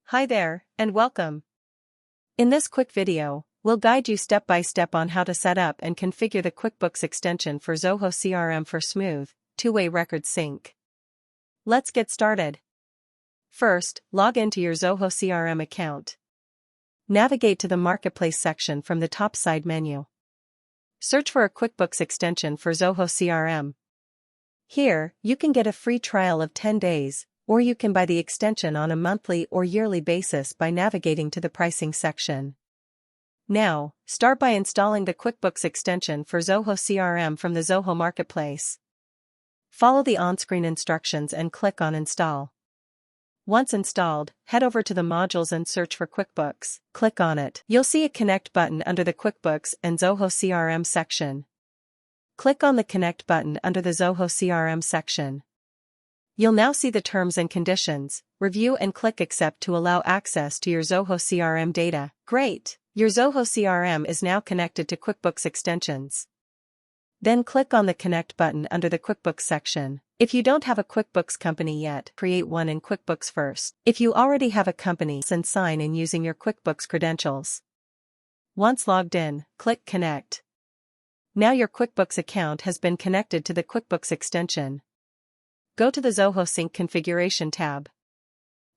Hi there, and welcome. In this quick video, we'll guide you step by step on how to set up and configure the QuickBooks extension for Zoho CRM for smooth, two-way record sync. Let's get started. First, log into your Zoho CRM account. Navigate to the Marketplace section from the top side menu. Search for a QuickBooks extension for Zoho CRM. Here, you can get a free trial of 10 days, or you can buy the extension on a monthly or yearly basis by navigating to the pricing section. Now, start by installing the QuickBooks extension for Zoho CRM from the Zoho Marketplace. Follow the on-screen instructions and click on Install. Once installed, head over to the modules and search for QuickBooks. Click on it. You'll see a Connect button under the QuickBooks and Zoho CRM section. Click on the Connect button under the Zoho CRM section. You'll now see the terms and conditions. Review and click Accept to allow access to your Zoho CRM data. Great! Your Zoho CRM is now connected to QuickBooks extensions. Then click on the Connect button under the QuickBooks section. If you don't have a QuickBooks company yet, create one in QuickBooks first. If you already have a company, then sign in using your QuickBooks credentials. Once logged in, click Connect. Now your QuickBooks account has been connected to the QuickBooks extension. Go to the Zoho Sync Configuration tab.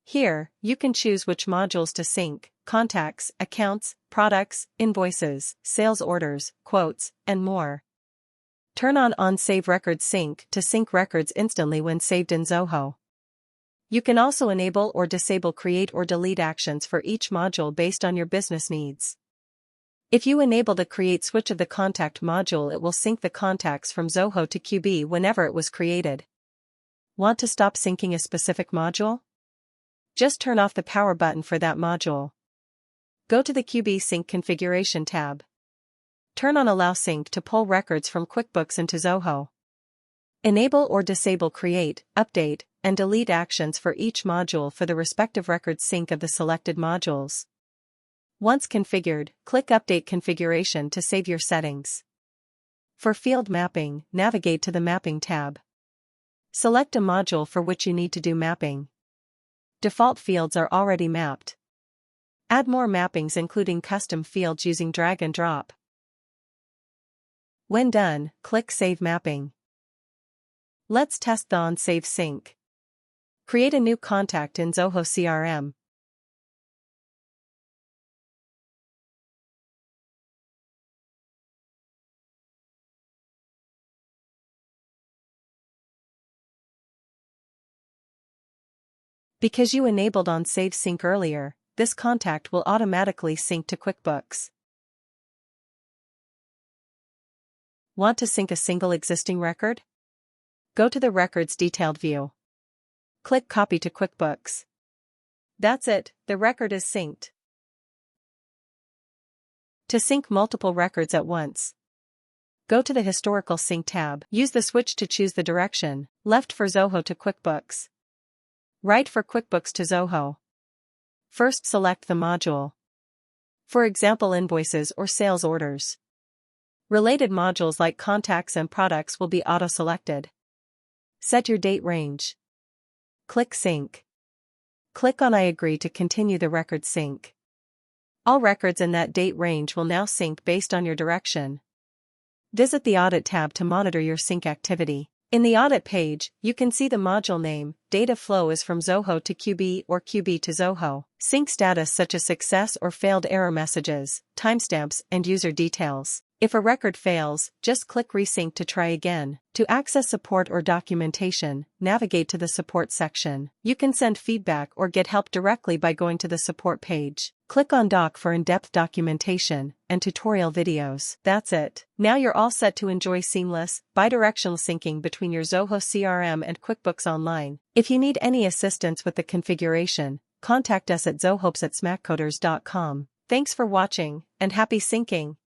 Here, you can choose which modules to sync: contacts, accounts, products, invoices, sales orders, quotes, and more. Turn on Save Records Sync to sync records instantly when saved in Zoho. You can also enable or disable create or delete actions for each module based on your business needs. If you enable the Create switch of the Contact module, it will sync the contacts from Zoho to QB whenever it was created. Want to stop syncing a specific module? Just turn off the power button for that module. Go to the QB Sync Configuration tab. Turn on Allow Sync to pull records from QuickBooks into Zoho. Enable or disable create, update, and delete actions for each module for the respective record sync of the selected modules. Once configured, click Update Configuration to save your settings. For field mapping, navigate to the Mapping tab. Select a module for which you need to do mapping. Default fields are already mapped. Add more mappings including custom fields using drag and drop. When done, click Save Mapping. Let's test the on-save sync. Create a new contact in Zoho CRM. Because you enabled on-save sync earlier, this contact will automatically sync to QuickBooks. Want to sync a single existing record? Go to the Records Detailed view. Click Copy to QuickBooks. That's it, the record is synced. To sync multiple records at once, go to the Historical Sync tab. Use the switch to choose the direction: left for Zoho to QuickBooks, right for QuickBooks to Zoho. First select the module. For example, invoices or sales orders. Related modules like contacts and products will be auto-selected. Set your date range. Click Sync. Click on I agree to continue the record sync. All records in that date range will now sync based on your direction. Visit the Audit tab to monitor your sync activity. In the Audit page, you can see the module name, data flow is from Zoho to QB or QB to Zoho, sync status such as success or failed error messages, timestamps, and user details. If a record fails, just click Resync to try again. To access support or documentation, navigate to the Support section. You can send feedback or get help directly by going to the Support page. Click on Doc for in-depth documentation and tutorial videos. That's it. Now you're all set to enjoy seamless, bidirectional syncing between your Zoho CRM and QuickBooks Online. If you need any assistance with the configuration, contact us at zohopes@smackcoders.com. Thanks for watching, and happy syncing!